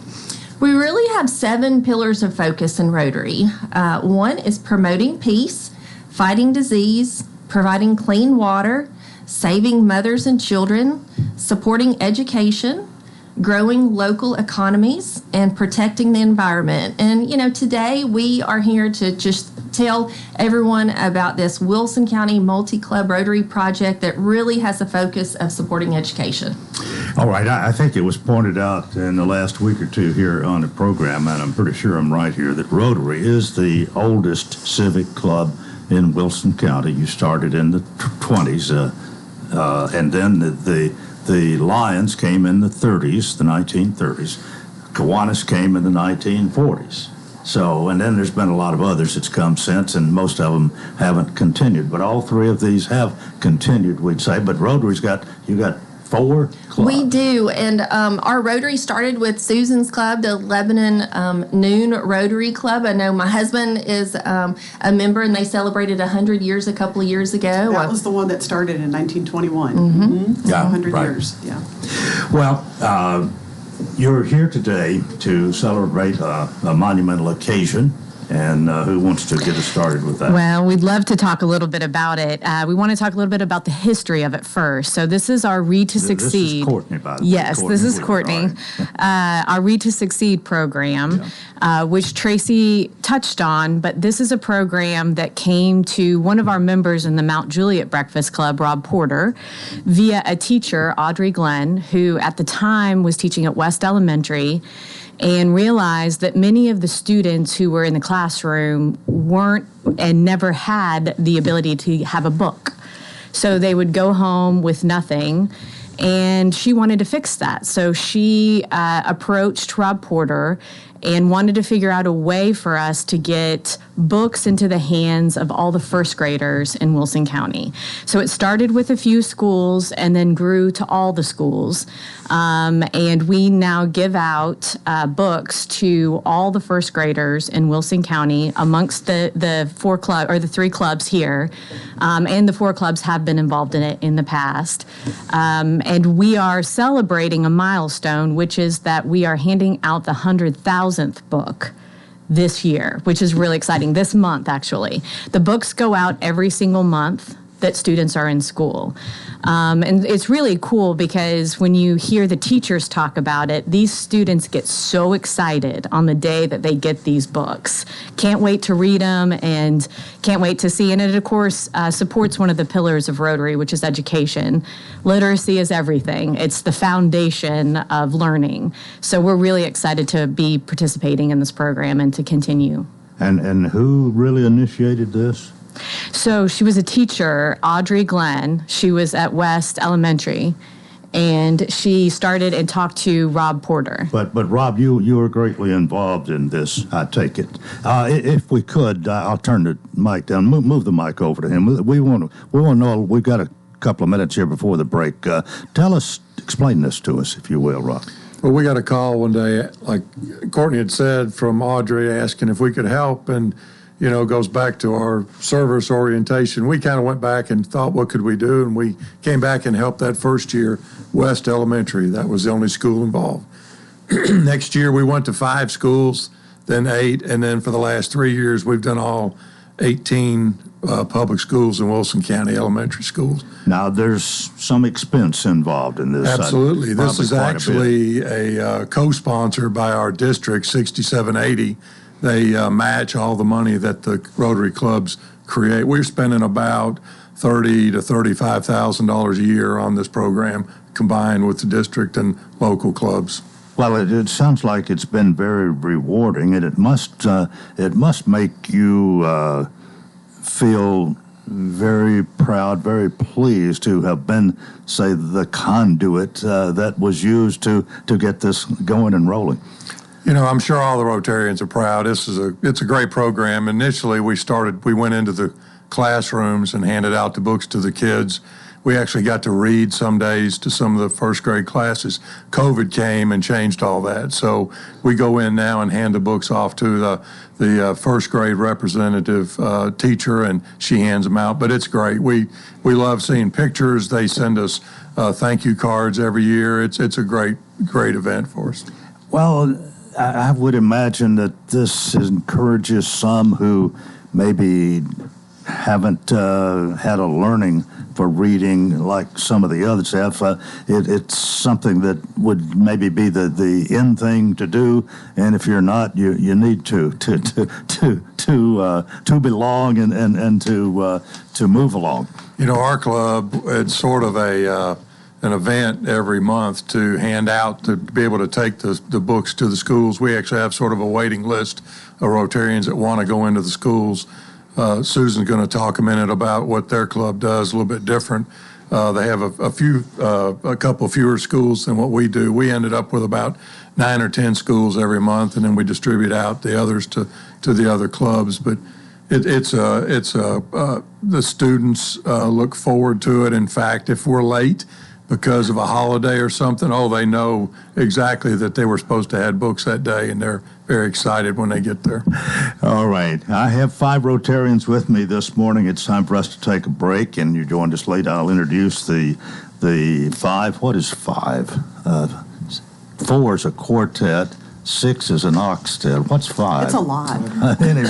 We really have 7 pillars of focus in Rotary. One is promoting peace, fighting disease, providing clean water, saving mothers and children, supporting education, growing local economies, and protecting the environment. And, today we are here to just tell everyone about this Wilson County Multi-Club Rotary project that really has a focus of supporting education. All right. I think it was pointed out in the last week or two here on the program, and I'm pretty sure I'm right here, that Rotary is the oldest civic club in Wilson County. You started in the 20s, and then the Lions came in the 30s, the 1930s. Kiwanis came in the 1940s. So, and then there's been a lot of others that's come since, and most of them haven't continued. But all 3 of these have continued, we'd say. But Rotary's you got 4 clubs. We do, and our Rotary started with Susan's Club, the Lebanon Noon Rotary Club. I know my husband is a member, and they celebrated 100 years a couple of years ago. That was the one that started in 1921. So 100 years, yeah. Well, you're here today to celebrate a monumental occasion. And who wants to get us started with that? Well, we'd love to talk a little bit about it. We want to talk a little bit about the history of it first. So this is our Read to Succeed. This is Courtney, by the way. Yes, this is Courtney. Our Read to Succeed program, which Tracy touched on. But this is a program that came to one of our members in the Mount Juliet Breakfast Club, Rob Porter, via a teacher, Audrey Glenn, who at the time was teaching at West Elementary, and realized that many of the students who were in the classroom weren't and never had the ability to have a book. So they would go home with nothing, and she wanted to fix that. So she approached Rob Porter and wanted to figure out a way for us to get books into the hands of all the first graders in Wilson County. So it started with a few schools and then grew to all the schools. And we now give out books to all the first graders in Wilson County amongst the 4 club or the 3 clubs here. And the 4 clubs have been involved in it in the past. And we are celebrating a milestone, which is that we are handing out the 100,000th book this year, which is really exciting. This month, actually. The books go out every single month. that students are in school. And it's really cool because when you hear the teachers talk about it, these students get so excited on the day that they get these books. Can't wait to read them and can't wait to see. And it, of course, supports one of the pillars of Rotary, which is education. Literacy is everything. It's the foundation of learning. So we're really excited to be participating in this program and to continue. And who really initiated this? So she was a teacher, Audrey Glenn. She was at West Elementary, and she started and talked to Rob Porter. But Rob, you were greatly involved in this, I take it. If we could, I'll turn the mic down. Move the mic over to him. We want to know. We've got a couple of minutes here before the break. Explain this to us, if you will, Rob. Well, we got a call one day, like Courtney had said, from Audrey asking if we could help, and goes back to our service orientation. We kind of went back and thought, what could we do? And we came back and helped that first year, West Elementary. That was the only school involved. Next year, we went to 5 schools, then 8, and then for the last 3 years, we've done all 18 public schools in Wilson County elementary schools. Now, there's some expense involved in this. Absolutely. This is actually a co-sponsored by our district, 6780. They match all the money that the Rotary clubs create. We're spending about $30,000 to $35,000 a year on this program, combined with the district and local clubs. Well, it sounds like it's been very rewarding, and it must make you feel very proud, very pleased to have been, say, the conduit that was used to get this going and rolling. I'm sure all the Rotarians are proud. It's a great program. Initially, we went into the classrooms and handed out the books to the kids. We actually got to read some days to some of the first grade classes. COVID came and changed all that. So we go in now and hand the books off to the first grade representative teacher, and she hands them out. But it's great. We love seeing pictures. They send us thank you cards every year. It's a great event for us. Well, I would imagine that this encourages some who maybe haven't had a learning for reading like some of the others have. It's something that would maybe be the in thing to do, and if you're not, you need to belong and to move along. Our club, it's sort of an event every month to hand out, to be able to take the books to the schools. We actually have sort of a waiting list of Rotarians that want to go into the schools. Susan's going to talk a minute about what their club does, a little bit different. They have a couple fewer schools than what we do. We ended up with about 9 or 10 schools every month, and then we distribute out the others to the other clubs. But the students look forward to it. In fact, if we're late because of a holiday or something, they know exactly that they were supposed to have books that day, and they're very excited when they get there. All right. I have 5 Rotarians with me this morning. It's time for us to take a break, and you joined us late. I'll introduce the 5. What is 5? 4 is a quartet. 6 is an octet. What's 5? It's a lot. Anyway,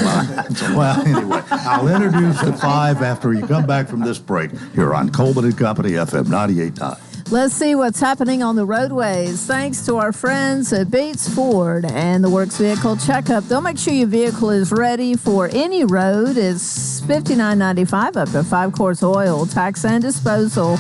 I'll introduce the 5 after you come back from this break here on Coleman & Company, FM 98.9. Let's see what's happening on the roadways. Thanks to our friends at Bates Ford and the Works Vehicle Checkup. They'll make sure your vehicle is ready for any road. It's $59.95 up to 5 quarts oil, tax and disposal,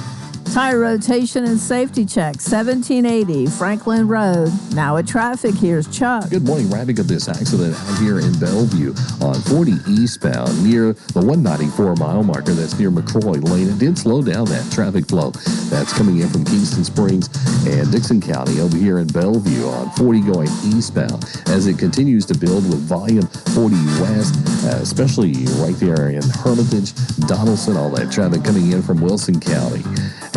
tire rotation and safety check. 1780 Franklin Road. Now at traffic, here's Chuck. Good morning. Wrapping up this accident out here in Bellevue on 40 eastbound near the 194 mile marker. That's near McCroy Lane. It did slow down that traffic flow. That's coming in from Kingston Springs and Dixon County over here in Bellevue on 40 going eastbound as it continues to build with volume 40 west, especially right there in Hermitage, Donaldson, all that traffic coming in from Wilson County.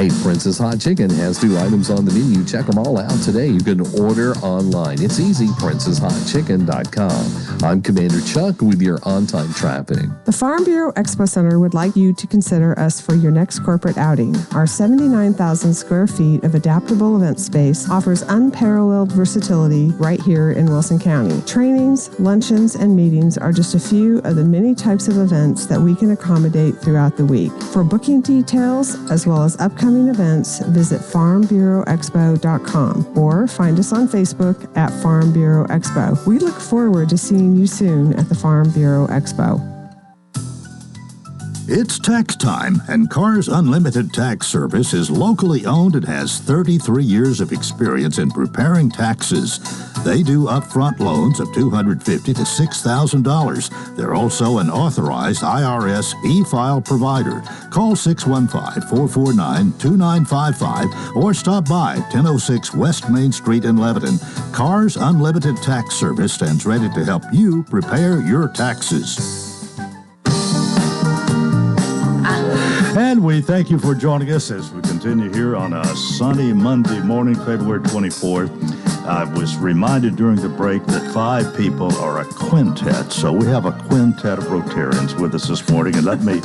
Hey, Princess Hot Chicken has new items on the menu. Check them all out today. You can order online. It's easy, princesshotchicken.com. I'm Commander Chuck with your on-time traffic. The Farm Bureau Expo Center would like you to consider us for your next corporate outing. Our 79,000 square feet of adaptable event space offers unparalleled versatility right here in Wilson County. Trainings, luncheons, and meetings are just a few of the many types of events that we can accommodate throughout the week. For booking details, as well as upcoming events, visit farmbureauexpo.com or find us on Facebook at Farm Bureau Expo. We look forward to seeing you soon at the Farm Bureau Expo. It's tax time, and Cars Unlimited Tax Service is locally owned and has 33 years of experience in preparing taxes. They do upfront loans of $250 to $6,000. They're also an authorized IRS e-file provider. Call 615-449-2955 or stop by 1006 West Main Street in Lebanon. Cars Unlimited Tax Service stands ready to help you prepare your taxes. And we thank you for joining us as we continue here on a sunny Monday morning, February 24th. I was reminded during the break that 5 people are a quintet. So we have a quintet of Rotarians with us this morning. And let me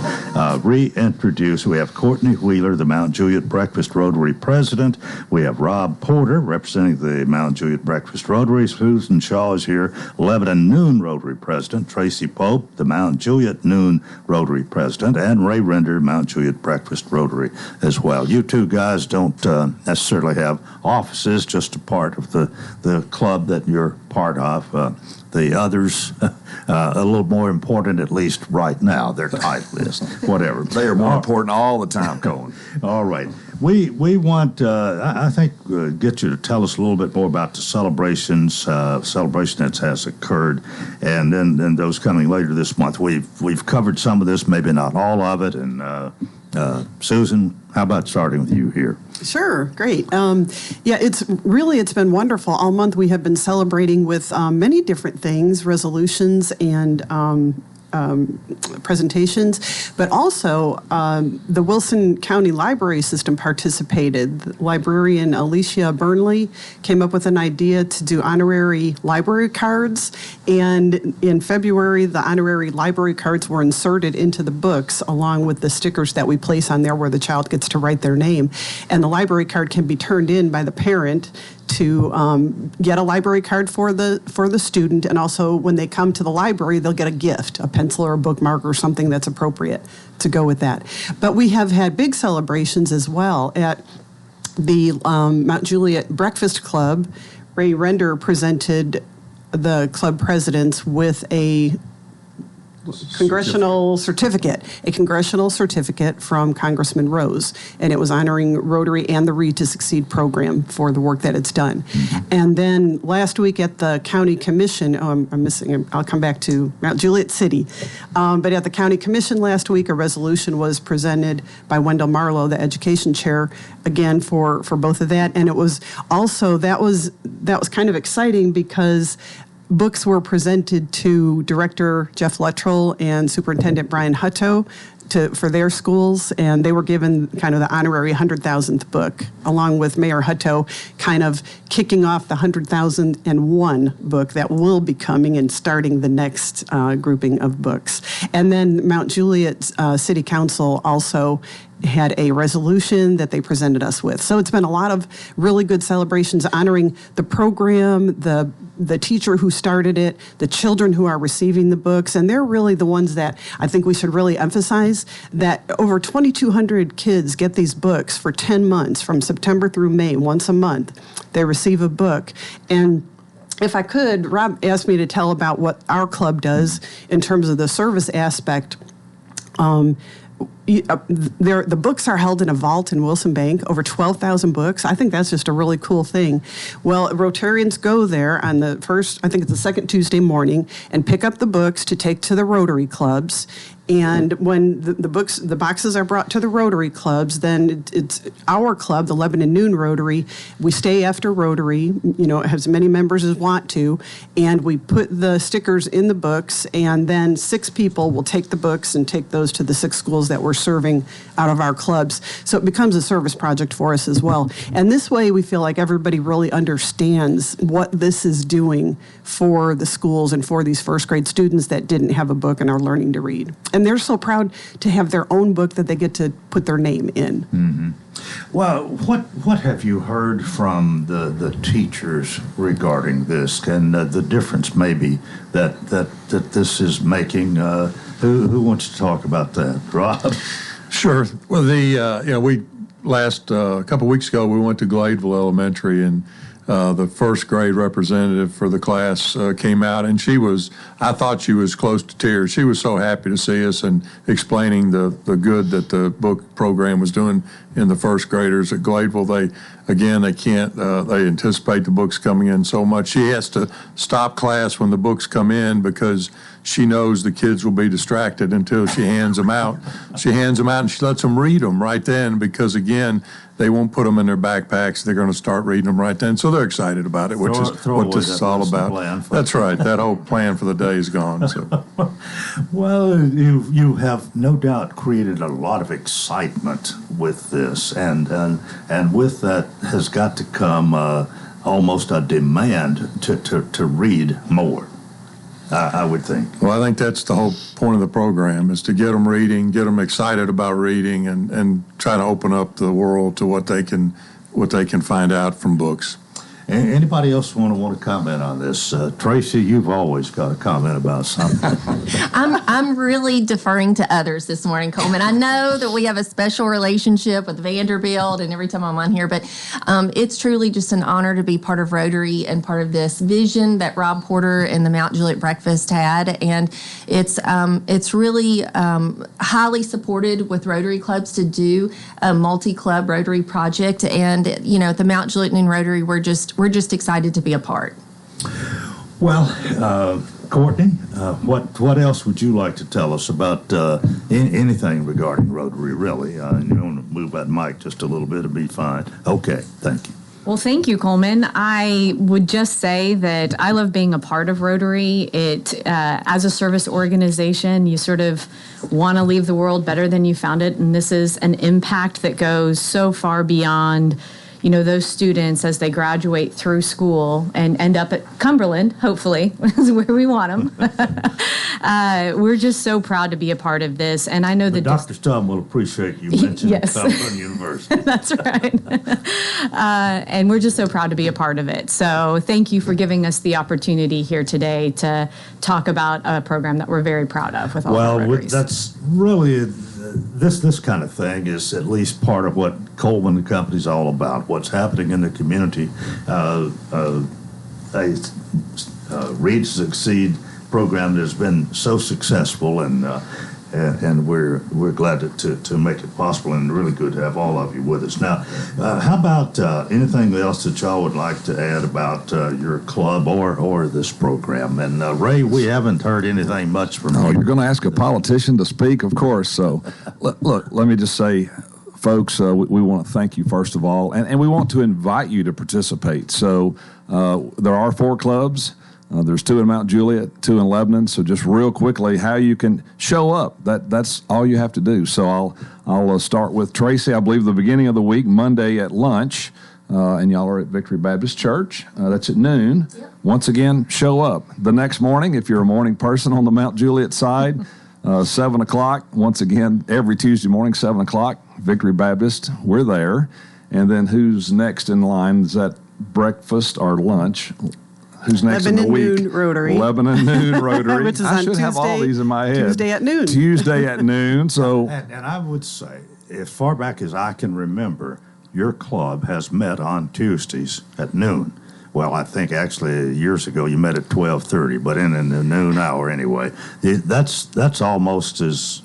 reintroduce. We have Courtney Wheeler, the Mount Juliet Breakfast Rotary President. We have Rob Porter, representing the Mount Juliet Breakfast Rotary. Susan Shaw is here, Lebanon Noon Rotary President. Tracy Pope, the Mount Juliet Noon Rotary President. And Ray Render, Mount Juliet Breakfast Rotary as well. You two guys don't necessarily have offices, just a part of the club that you're part of. The others, a little more important, at least right now. Their title is whatever. They are more important all the time, Cohen. All right. We want, I think, get you to tell us a little bit more about the celebration that has occurred, and then those coming later this month. We've covered some of this, maybe not all of it, and Susan, how about starting with you here? Sure, great. It's been wonderful. All month we have been celebrating with many different things, resolutions and presentations, but also the Wilson County Library System participated. The librarian Alicia Burnley came up with an idea to do honorary library cards, and in February the honorary library cards were inserted into the books along with the stickers that we place on there where the child gets to write their name, and the library card can be turned in by the parent to get a library card for the student, and also when they come to the library, they'll get a gift, a pencil or a bookmark or something that's appropriate to go with that. But we have had big celebrations as well at the Mount Juliet Breakfast Club. Ray Render presented the club presidents with a congressional certificate from Congressman Rose, and it was honoring Rotary and the Read to Succeed program for the work that it's done. And then last week at the county commission, I'll come back to Mount Juliet City, but at the county commission last week, a resolution was presented by Wendell Marlowe, the education chair, again for both of that, and it was also that was kind of exciting because books were presented to Director Jeff Luttrell and Superintendent Brian Hutto for their schools, and they were given kind of the honorary 100,000th book, along with Mayor Hutto kind of kicking off the 100,001 book that will be coming and starting the next grouping of books. And then Mount Juliet City Council also had a resolution that they presented us with. So it's been a lot of really good celebrations honoring the program, the teacher who started it, the children who are receiving the books, and they're really the ones that I think we should really emphasize, that over 2,200 kids get these books for 10 months, from September through May, once a month. They receive a book. And if I could, Rob asked me to tell about what our club does in terms of the service aspect. The books are held in a vault in Wilson Bank, over 12,000 books. I think that's just a really cool thing. Well, Rotarians go there on the second Tuesday morning and pick up the books to take to the Rotary clubs. And when the boxes are brought to the Rotary clubs, then it's our club, the Lebanon Noon Rotary. We stay after Rotary, it has as many members as want to, and we put the stickers in the books, and then 6 people will take the books and take those to the 6 schools schools that we're serving out of our clubs. So it becomes a service project for us as well. And this way we feel like everybody really understands what this is doing for the schools and for these first grade students that didn't have a book and are learning to read. And they're so proud to have their own book that they get to put their name in. Mm-hmm. Well, what have you heard from the teachers regarding this, and the difference maybe that this is making? Who wants to talk about that, Rob? Sure. Well, we last a couple weeks ago we went to Gladeville Elementary, and the first grade representative for the class came out, and I thought she was close to tears. She was so happy to see us and explaining the good that the book program was doing in the first graders at Gladeville. They anticipate the books coming in so much. She has to stop class when the books come in because she knows the kids will be distracted until she hands them out. She hands them out and she lets them read them right then because, again, they won't put them in their backpacks. They're going to start reading them right then. So they're excited about it, which is what this is all about. That's right. That whole plan for the day is gone. So. Well, you have no doubt created a lot of excitement with this, and with that has got to come almost a demand to read more. I would think. Well, I think that's the whole point of the program, is to get them reading, get them excited about reading, and try to open up the world to what they can find out from books. Anybody else want to comment on this? Tracy, you've always got a comment about something. I'm really deferring to others this morning, Coleman. I know that we have a special relationship with Vanderbilt, and every time I'm on here, but it's truly just an honor to be part of Rotary and part of this vision that Rob Porter and the Mount Juliet Breakfast had, and it's really highly supported with Rotary clubs to do a multi-club Rotary project, and at the Mount Juliet and Rotary, we're just excited to be a part. Well, Courtney, what else would you like to tell us about anything regarding Rotary, really? You want to move that mic just a little bit, it'd be fine. Okay, thank you. Well, thank you, Coleman. I would just say that I love being a part of Rotary. As a service organization, you sort of want to leave the world better than you found it, and this is an impact that goes so far beyond those students as they graduate through school and end up at Cumberland, hopefully, is where we want them. We're just so proud to be a part of this. And I know that Dr. Stumm will appreciate you mentioning Cumberland University. That's right. And we're just so proud to be a part of it. So thank you for giving us the opportunity here today to talk about a program that we're very proud of with all our Rotaries. That's really... This kind of thing is at least part of what Coleman and Company is all about, what's happening in the community. A Read to Succeed program that has been so successful, and we're glad to make it possible, and really good to have all of you with us. Now, how about anything else that y'all would like to add about your club or this program? And Ray, we haven't heard anything much from you. Oh, you're going to ask a politician to speak, of course. So, look, let me just say, folks, we want to thank you, first of all, and we want to invite you to participate. So there are 4 clubs. There's 2 in Mount Juliet, 2 in Lebanon. So just real quickly, how you can show up. That's all you have to do. So I'll start with Tracy. I believe the beginning of the week, Monday at lunch, and y'all are at Victory Baptist Church. That's at noon. Yep. Once again, show up. The next morning, if you're a morning person on the Mount Juliet side, 7 o'clock. Once again, every Tuesday morning, 7 o'clock, Victory Baptist. We're there. And then who's next in line? Is that breakfast or lunch? Who's next Lebanon in the week? Noon Rotary. Lebanon Noon Rotary. Which is I on should have all these in my head. Tuesday at noon. Tuesday at noon. So, and I would say, as far back as I can remember, your club has met on Tuesdays at noon. Well, I think actually years ago you met at 12:30, but in the noon hour anyway. That's almost as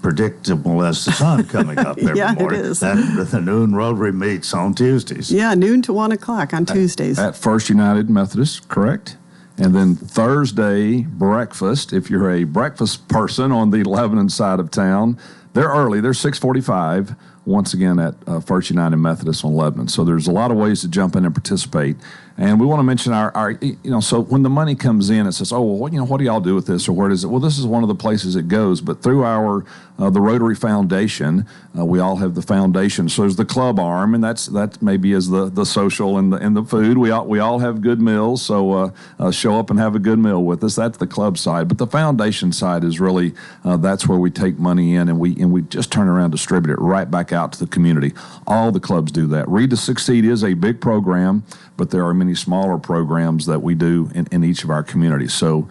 predictable as the sun coming up every morning. It is. The noon Rotary meets on Tuesdays. Yeah, noon to 1 o'clock on Tuesdays. At First United Methodist, correct? And then Thursday, breakfast, if you're a breakfast person on the Lebanon side of town, They're early. They're 6:45. Once again at First United Methodist on Lebanon. So there's a lot of ways to jump in and participate. And we want to mention our so when the money comes in, it says, oh, well, what do y'all do with this, or where does it? Well, this is one of the places it goes. But through our the Rotary Foundation, we all have the foundation. So there's the club arm, and that maybe is the social and the food. We all have good meals, so show up and have a good meal with us. That's the club side. But the foundation side is really that's where we take money in and we just turn around and distribute it right back out to the community. All the clubs do that. Read to Succeed is a big program, but there are many smaller programs that we do in each of our communities. So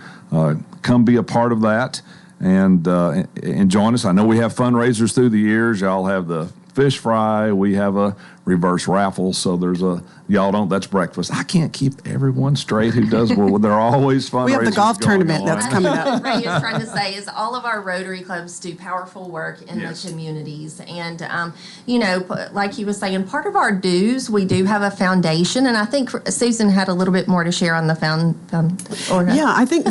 come be a part of that and join us. I know we have fundraisers through the years. Y'all have the fish fry. We have a reverse raffle. So there's that's breakfast. I can't keep everyone straight who does well. They're always fundraisers. We have the golf tournament that's coming up. What Ray is trying to say is all of our Rotary clubs do powerful work in the communities. And, like he was saying, part of our dues, we do have a foundation. And I think Susan had a little bit more to share on the Yeah, I think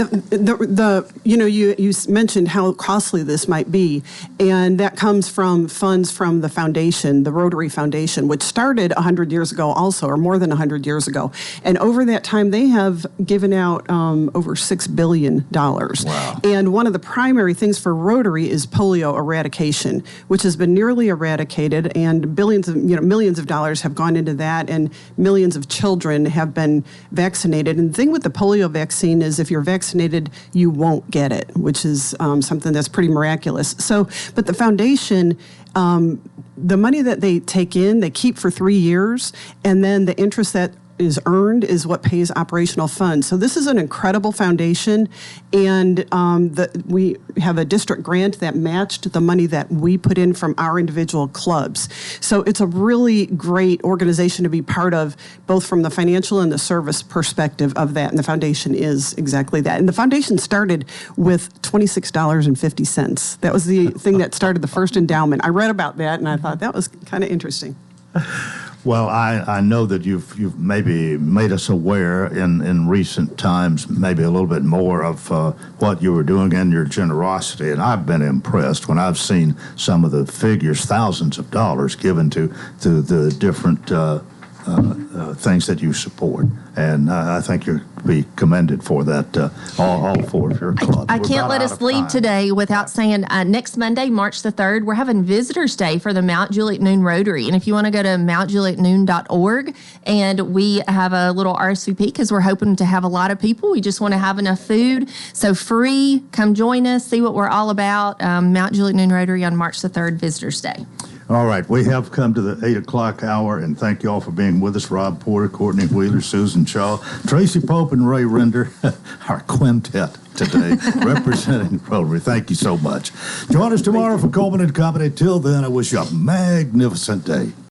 you mentioned how costly this might be. And that comes from funds from the foundation, the Rotary Foundation, which started 100 years ago also, or more than 100 years ago. And over that time, they have given out over $6 billion. Wow. And one of the primary things for Rotary is polio eradication, which has been nearly eradicated, and millions of dollars have gone into that, and millions of children have been vaccinated. And the thing with the polio vaccine is if you're vaccinated, you won't get it, which is something that's pretty miraculous. So, but the foundation, the money that they take in, they keep for 3 years, and then the interest that is earned is what pays operational funds. So this is an incredible foundation, and we have a district grant that matched the money that we put in from our individual clubs. So it's a really great organization to be part of, both from the financial and the service perspective of that, and the foundation is exactly that. And the foundation started with $26.50. That was the thing that started the first endowment. I read about that, and I thought that was kind of interesting. Well, I know that you've maybe made us aware in recent times, maybe a little bit more of what you were doing and your generosity, and I've been impressed when I've seen some of the figures, thousands of dollars given to the different things that you support, and I think you're to be commended for that. All four of your clubs. I can't let us leave today without saying next Monday, March the 3rd, we're having Visitors Day for the Mount Juliet Noon Rotary, and if you want to go to mountjulietnoon.org, and we have a little RSVP because we're hoping to have a lot of people. We just want to have enough food, so free. Come join us, see what we're all about. Mount Juliet Noon Rotary on March the 3rd, Visitors Day. All right, we have come to the 8 o'clock hour, and thank you all for being with us. Rob Porter, Courtney Wheeler, Susan Shaw, Tracy Pope, and Ray Render, our quintet today, representing Rotary. Thank you so much. Join us tomorrow for Coleman and Company. Till then, I wish you a magnificent day.